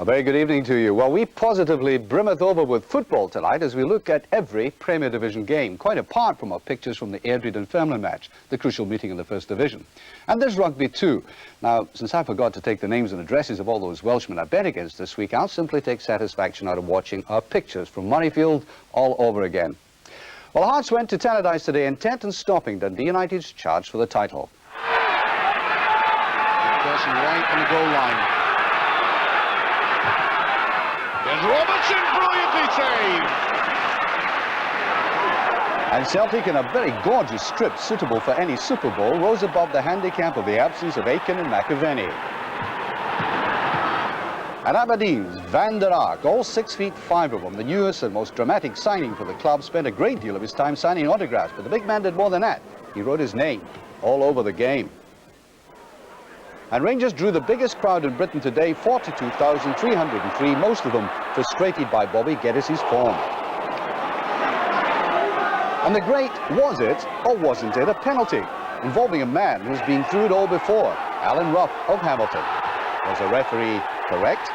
A very good evening to you. Well, we positively brimmeth over with football tonight as we look at every Premier Division game, quite apart from our pictures from the Airdrie and Dunfermline match, the crucial meeting in the First Division. And there's rugby too. Now, since I forgot to take the names and addresses of all those Welshmen I bet against this week, I'll simply take satisfaction out of watching our pictures from Murrayfield all over again. Well, Hearts went to Tannadice today intent on stopping Dundee United's charge for the title. Person right on the goal line. There's Robertson, brilliantly saved! And Celtic, in a very gorgeous strip suitable for any Super Bowl, rose above the handicap of the absence of Aiken and McAvenny. And Aberdeen's Van der Ark, all 6'5" of them, the newest and most dramatic signing for the club, spent a great deal of his time signing autographs, but the big man did more than that. He wrote his name all over the game. And Rangers drew the biggest crowd in Britain today, 42,303, most of them frustrated by Bobby Geddes' form. And the great, was it or wasn't it a penalty involving a man who's been through it all before, Alan Ruff of Hamilton? Was the referee correct?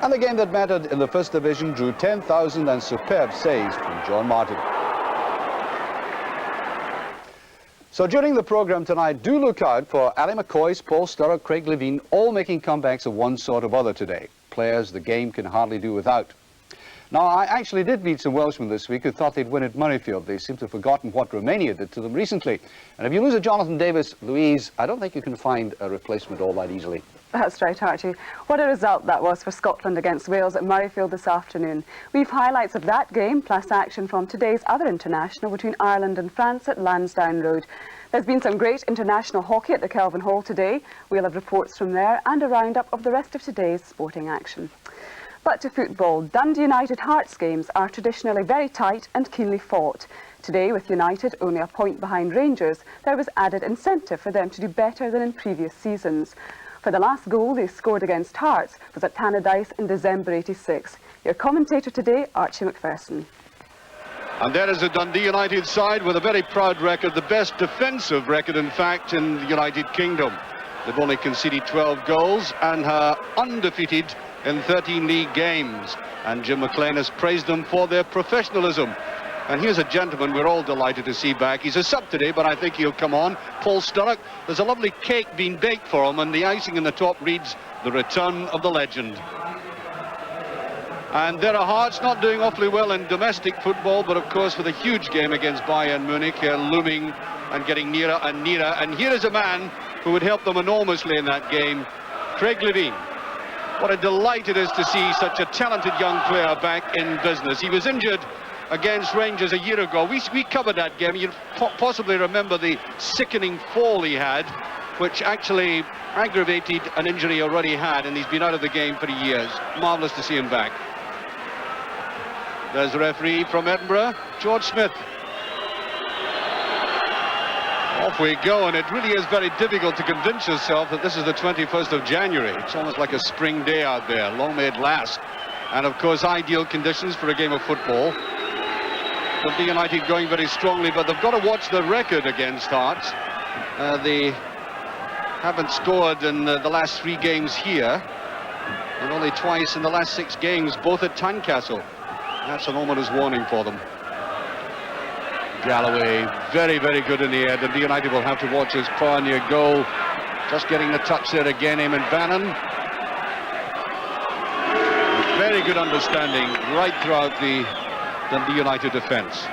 And the game that mattered in the First Division drew 10,000 and superb saves from John Martin. So during the programme tonight, do look out for Ali McCoys, Paul Sturrock, Craig Levine, all making comebacks of one sort or other today. Players the game can hardly do without. Now, I actually did meet some Welshmen this week who thought they'd win at Murrayfield. They seem to have forgotten what Romania did to them recently. And if you lose a Jonathan Davis, Louise, I don't think you can find a replacement all that easily. That's right, Archie. What a result that was for Scotland against Wales at Murrayfield this afternoon. We've highlights of that game, plus action from today's other international between Ireland and France at Lansdowne Road. There's been some great international hockey at the Kelvin Hall today. We'll have reports from there and a roundup of the rest of today's sporting action. But to football, Dundee United Hearts games are traditionally very tight and keenly fought. Today, with United only a point behind Rangers, there was added incentive for them to do better than in previous seasons. For the last goal they scored against Hearts was at Tannadice in December '86. Your commentator today, Archie McPherson. And there is the Dundee United side with a very proud record, the best defensive record, in fact, in the United Kingdom. They've only conceded 12 goals and are undefeated in 13 league games. And Jim McLean has praised them for their professionalism. And here's a gentleman we're all delighted to see back. He's a sub today, but I think he'll come on. Paul Sturrock. There's a lovely cake being baked for him, and the icing in the top reads, "The Return of the Legend." And there are Hearts not doing awfully well in domestic football, but of course with a huge game against Bayern Munich looming and getting nearer and nearer. And here is a man who would help them enormously in that game, Craig Levine. What a delight it is to see such a talented young player back in business. He was injured against Rangers a year ago. We covered that game. You possibly remember the sickening fall he had, which actually aggravated an injury he already had, and he's been out of the game for years. Marvellous to see him back. There's the referee from Edinburgh, George Smith. Off we go, and it really is very difficult to convince yourself that this is the 21st of January. It's almost like a spring day out there. Long may it last. And of course, ideal conditions for a game of football. Dundee United going very strongly, but they've got to watch the record against Hearts. They haven't scored in the last 3 games here, and only twice in the last 6 games, both at Tynecastle. That's an ominous warning for them. Galloway, very, very good in the air. Dundee United will have to watch his pioneer goal. Just getting the touch there again, Eamon Bannon. Very good understanding right throughout the Dundee United defence.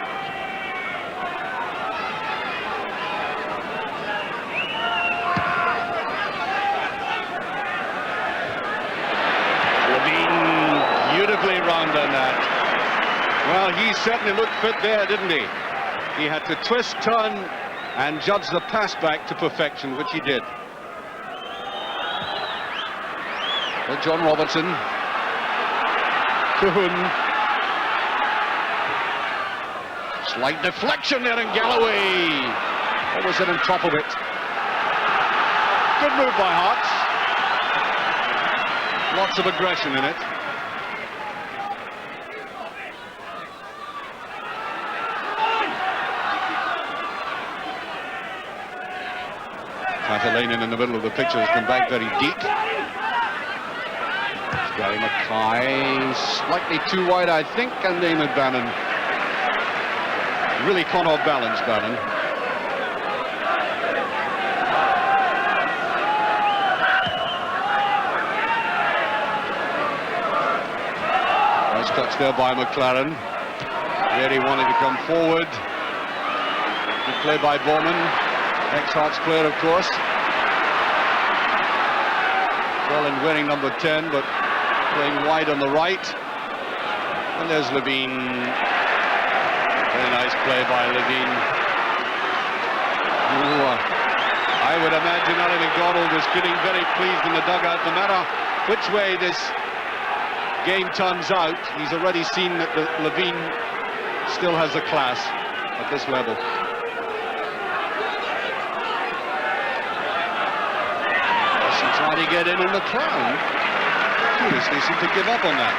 Levine beautifully round on that. Well, he certainly looked fit there, didn't he? He had to twist, turn, and judge the pass back to perfection, which he did. Well, John Robertson. Kuhn. Slight deflection there in Galloway. Almost in on top of it. Good move by Hearts. Lots of aggression in it. Katalainen in the middle of the picture has come back very deep. Gary Mackay, slightly too wide, I think, and Eamon Bannon really caught off balance, Bannon. Nice touch there by McLaren. Really wanted to come forward. Good play by Bowman, ex-Hearts player, of course. Well, in wearing number 10, but playing wide on the right. And there's Levine. Very nice play by Levine. I would imagine Ali McDonald is getting very pleased in the dugout. No matter which way this game turns out, he's already seen that Levine still has the class at this level. Trying to get in on the McLaren. Curiously seemed to give up on that.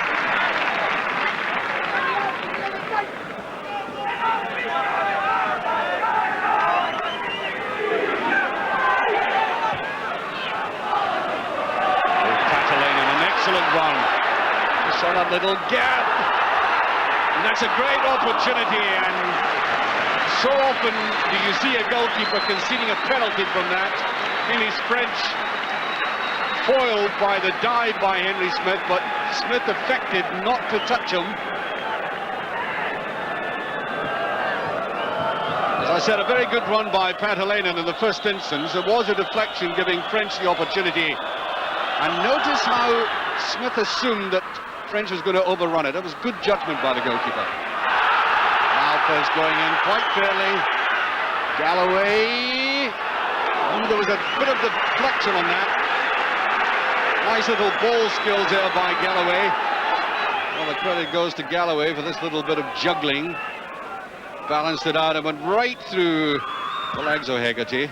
Catalan, an excellent run. He saw that little gap. And that's a great opportunity, and so often do you see a goalkeeper conceding a penalty from that. Henry French foiled by the dive by Henry Smith, but Smith affected not to touch him. As I said, a very good run by Patalainen in the first instance. There was a deflection giving French the opportunity. And notice how Smith assumed that French was going to overrun it. That was good judgment by the goalkeeper. Malpa's going in quite fairly. Galloway. There was a bit of deflection on that. Nice little ball skills there by Galloway. Well, the credit goes to Galloway for this little bit of juggling. Balanced it out and went right through the legs of Hegarty.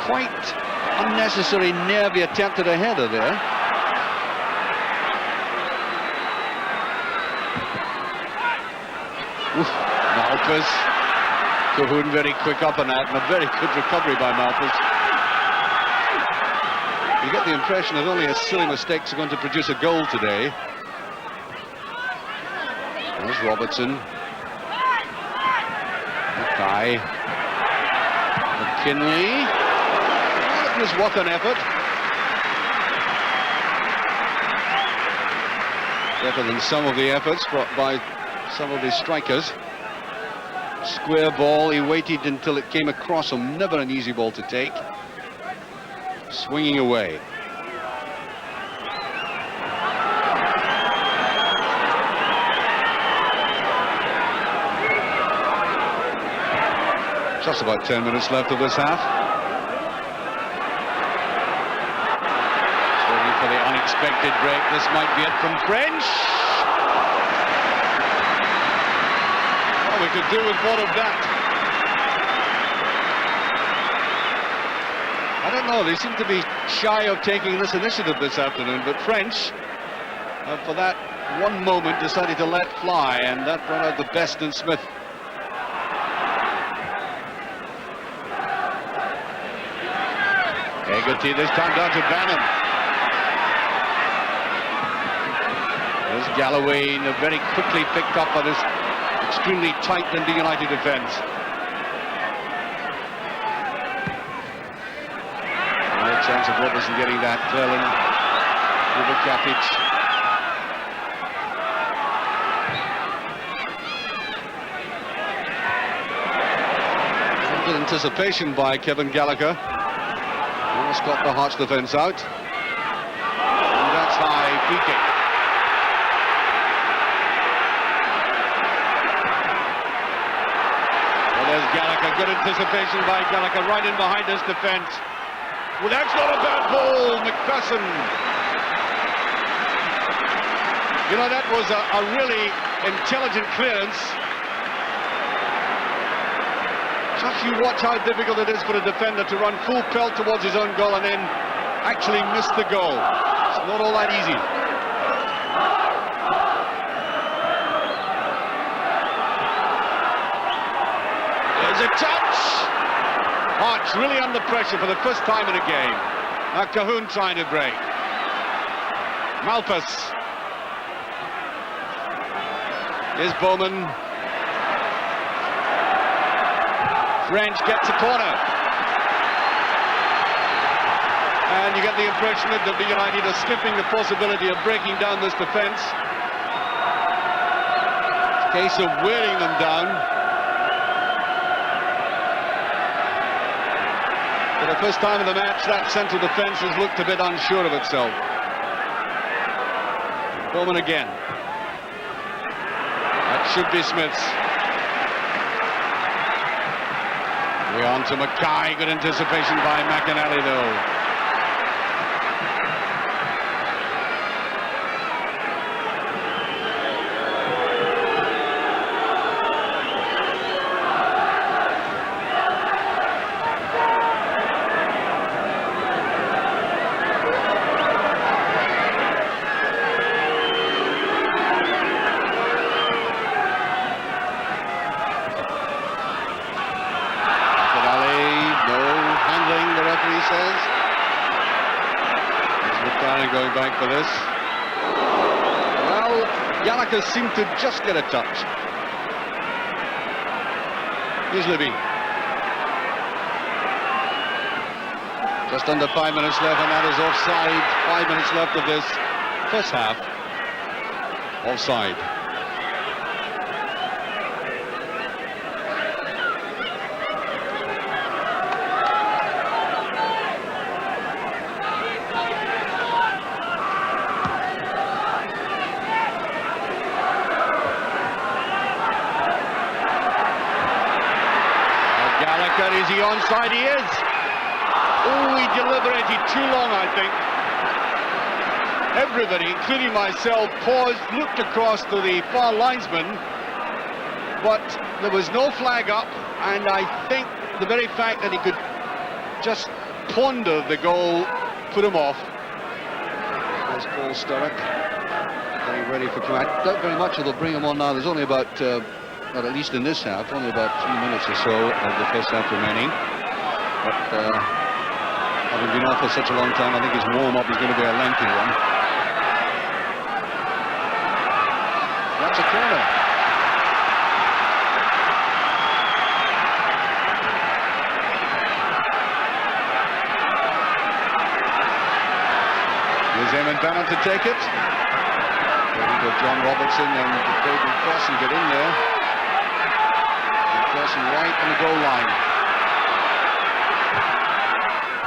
Quite unnecessary, nervy attempt at a header there. Malpas. Cahoon very quick up on that, and a very good recovery by Malpas. You get the impression that only a silly mistakes are going to produce a goal today. There's Robertson. Mackay. McKinley. That was worth an effort. Better than some of the efforts brought by some of the strikers. Square ball, he waited until it came across him. Never an easy ball to take. Swinging away. Just about 10 minutes left of this half. Waiting for the unexpected break. This might be it from French. We could do with more of that. I don't know, they seem to be shy of taking this initiative this afternoon, but French, for that one moment, decided to let fly, and that brought out the best in Smith. Hegarty this time down to Bannon. There's Galloway, very quickly picked up by this extremely tight Dundee United defence. No chance of Robertson getting that. Cleland over Kapic. Good anticipation by Kevin Gallagher. Almost got the Hearts defence out. And that's high free kick. There's Gallagher, good anticipation by Gallagher, right in behind his defence. Well, that's not a bad ball, McPherson. You know, that was a really intelligent clearance. Just you watch how difficult it is for a defender to run full pelt towards his own goal and then actually miss the goal. It's not all that easy. a touch. Hearts really under pressure for the first time in a game. Now Cahoon trying to break. Malpas. Here's Bowman. French gets a corner. And you get the impression that Dundee United are skipping the possibility of breaking down this defence. It's a case of wearing them down. For the first time in the match, that central defence has looked a bit unsure of itself. Bowman again. That should be Smith's. We're on to Mackay. Good anticipation by McAnally, though. Going back for this. Well, Gallagher seemed to just get a touch. Here's Libby. Just under 5 minutes left, and that is offside. 5 minutes left of this first half. Offside. Is he onside? He is. Oh, he deliberated too long, I think. Everybody, including myself, paused, looked across to the far linesman, but there was no flag up, and I think the very fact that he could just ponder the goal put him off. There's Paul Sturrock getting ready for command. I doubt very much they'll bring him on now. There's only about well, at least in this half, only about 3 minutes or so of the first half remaining. But having been off for such a long time, I think his warm-up is going to be a lengthy one. That's a corner. Here's Eamon Bannon to take it. Ready for John Robertson and David Cross and get in there. Crossing right on the goal line.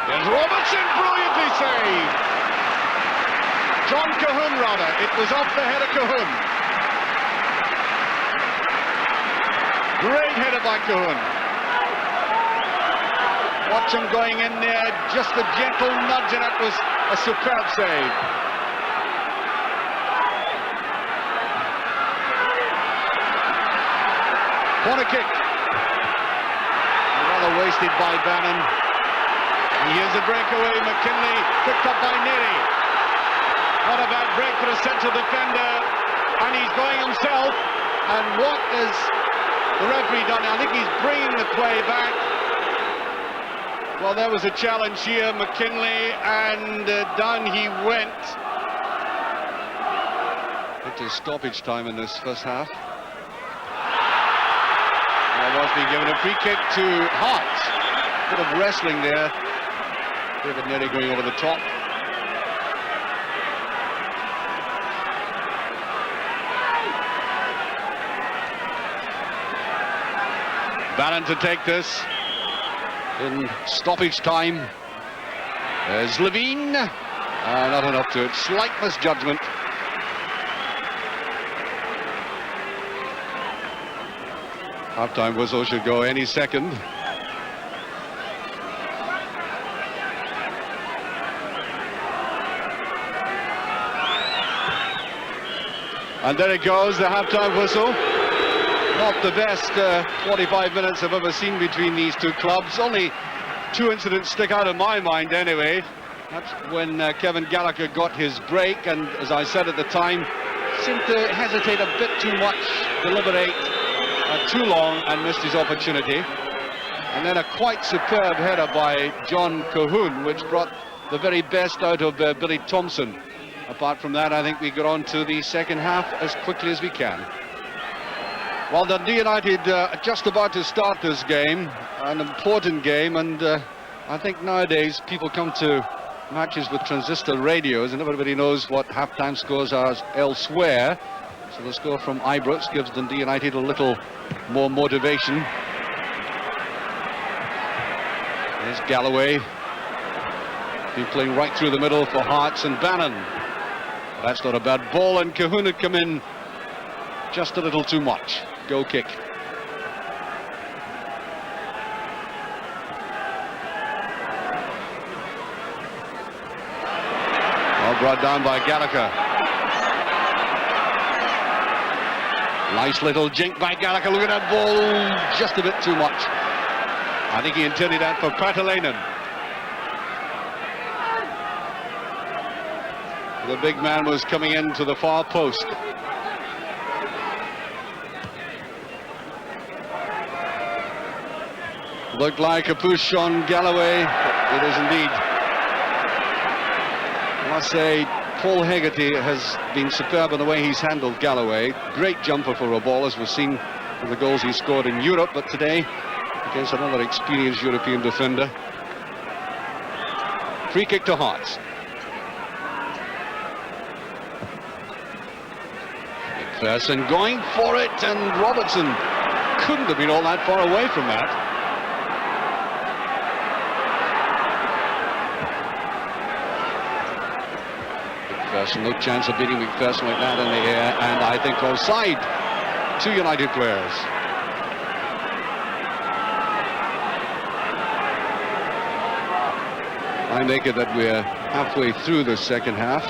There's Robertson, brilliantly saved. John Cahoon, rather. It was off the head of Cahoon. Great header by Cahoon. Watch him going in there, just a gentle nudge, and that was a superb save. Corner kick. Wasted by Bannon. And here's a breakaway. McKinley picked up by Neary. What a bad break for a central defender. And he's going himself. And what has the referee done? I think he's bringing the play back. Well, there was a challenge here. McKinley, and down he went. It is stoppage time in this first half. Was being given a free kick to Hart. Bit of wrestling there. David Neary going over the top. Bannon to take this in stoppage time. There's Levine. Not enough to it. Slight misjudgment. Half-time whistle should go any second. And there it goes, the half-time whistle. Not the best 45 minutes I've ever seen between these two clubs. Only two incidents stick out in my mind anyway. That's when Kevin Gallagher got his break, and as I said at the time, seemed to hesitate a bit too much, deliberate too long, and missed his opportunity. And then a quite superb header by John Cahoon, which brought the very best out of Billy Thompson. Apart from that, I think we get on to the second half as quickly as we can. Well, Dundee United just about to start this game, an important game, and I think nowadays people come to matches with transistor radios and everybody knows what half-time scores are elsewhere. So the score from Ibrox gives Dundee United a little more motivation. There's Galloway. Been playing right through the middle for Hearts and Bannon. That's not a bad ball, and Cahoon had come in just a little too much. Goal kick. Well, brought down by Gallagher. Nice little jink by Gallagher. Look at that ball, just a bit too much. I think he intended that for Patalainen. The big man was coming into the far post. Looked like a push on Galloway. It is indeed. I must say, Paul Hegarty has been superb in the way he's handled Galloway. Great jumper for a ball, as we've seen from the goals he scored in Europe, but today, against another experienced European defender. Free kick to Hearts. McPherson going for it, and Robertson couldn't have been all that far away from that. McPherson, no chance of beating McPherson like that in the air, and I think offside. 2 United players. I make it that we're halfway through the second half.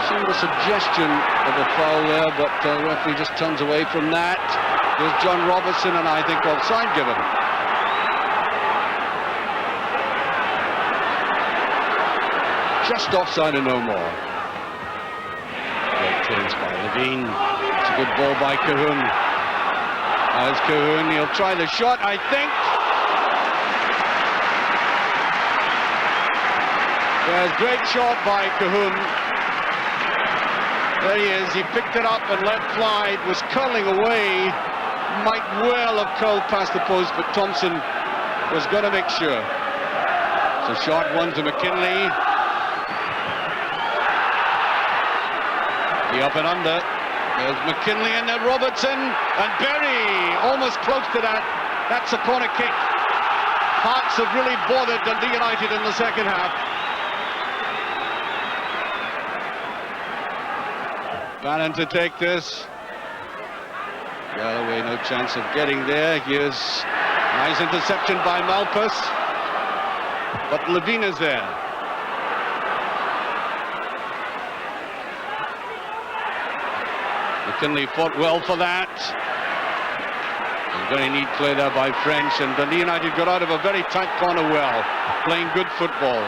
Seemed a suggestion of a foul there, but the referee just turns away from that. There's John Robertson, and I think offside given. Just offside and no more. Great clearance by Levine. It's a good ball by Cahoon. As Cahoon, he'll try the shot, I think. There's great shot by Cahoon. There he is. He picked it up and let fly. It was curling away. Might well have curled past the post, but Thompson was going to make sure. So short one to McKinley. The up and under. There's McKinley and then Robertson, and Berry almost close to that. That's a corner kick. Hearts have really bothered Dundee United in the second half. Bannon to take this. Galloway, no chance of getting there. Here's nice interception by Malpas, but Levine is there. McKinley fought well for that. A very neat play there by French, and Dundee United got out of a very tight corner well, playing good football.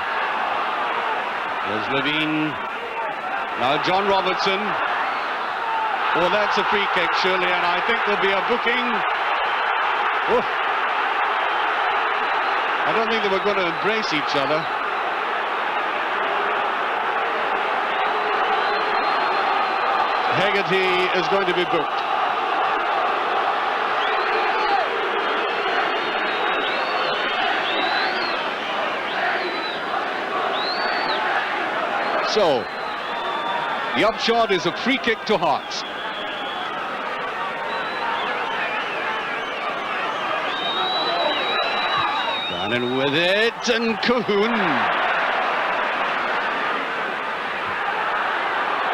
There's Levine. Now John Robertson. Oh, that's a free kick, surely, and I think there'll be a booking. Oh. I don't think they were going to embrace each other. Hegarty is going to be booked. So, the upshot is a free kick to Hearts. Bannon with it, and Cahoon.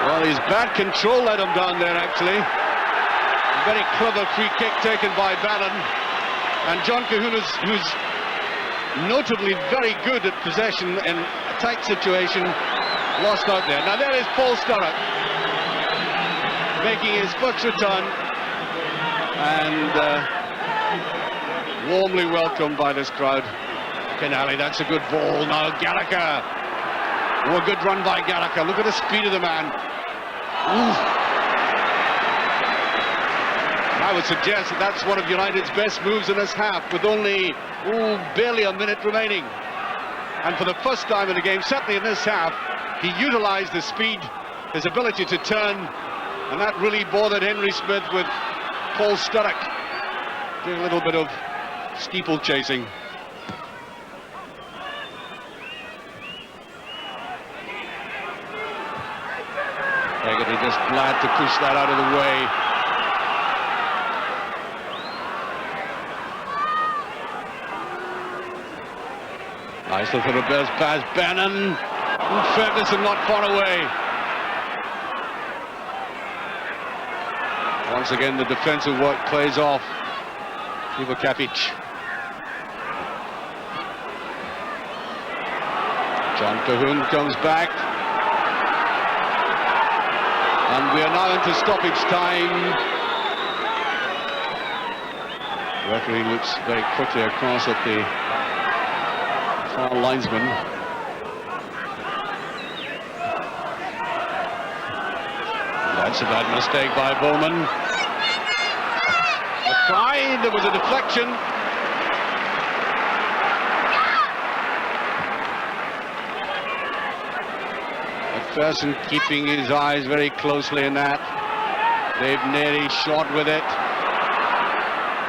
Well, his bad control let him down there, actually. A very clever free kick taken by Bannon. And John Cahoon, who's notably very good at possession in a tight situation, lost out there. Now there is Paul Sturrock making his first return, and warmly welcomed by this crowd. Canali, that's a good ball. Now Gallagher. Oh, a good run by Gallagher. Look at the speed of the man. Ooh. I would suggest that that's one of United's best moves in this half, with only barely a minute remaining. And for the first time in the game, certainly in this half, he utilised his speed, his ability to turn, and that really bothered Henry Smith with Paul Sturrock doing a little bit of steeple chasing. Hegarty just glad to push that out of the way. Nice little reverse pass, Bannon. Ferguson not far away. Once again, the defensive work plays off. Ivo Kapic. John Cahoon comes back. And we are now into stoppage time. The referee looks very quickly across at the far linesman. That's a bad mistake by Bowman. A try, there was a deflection. McPherson keeping his eyes very closely in that. Dave Neary shot with it.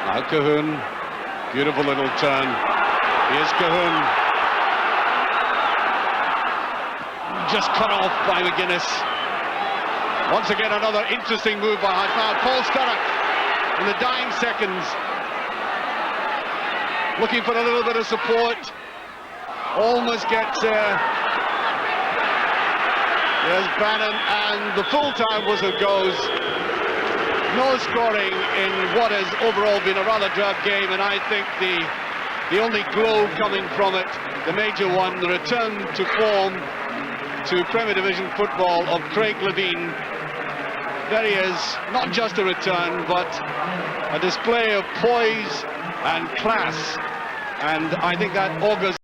Now Cahoon, beautiful little turn. Here's Cahoon. Just cut off by McGuinness. Once again, another interesting move by Now Paul Sturrock in the dying seconds. Looking for a little bit of support. Almost gets there. There's Bannon, and the full-time whistle goes. No scoring in what has overall been a rather drab game, and I think the only glow coming from it, the major one, the return to form to Premier Division football of Craig Levein. There he is, not just a return, but a display of poise and class, and I think that augurs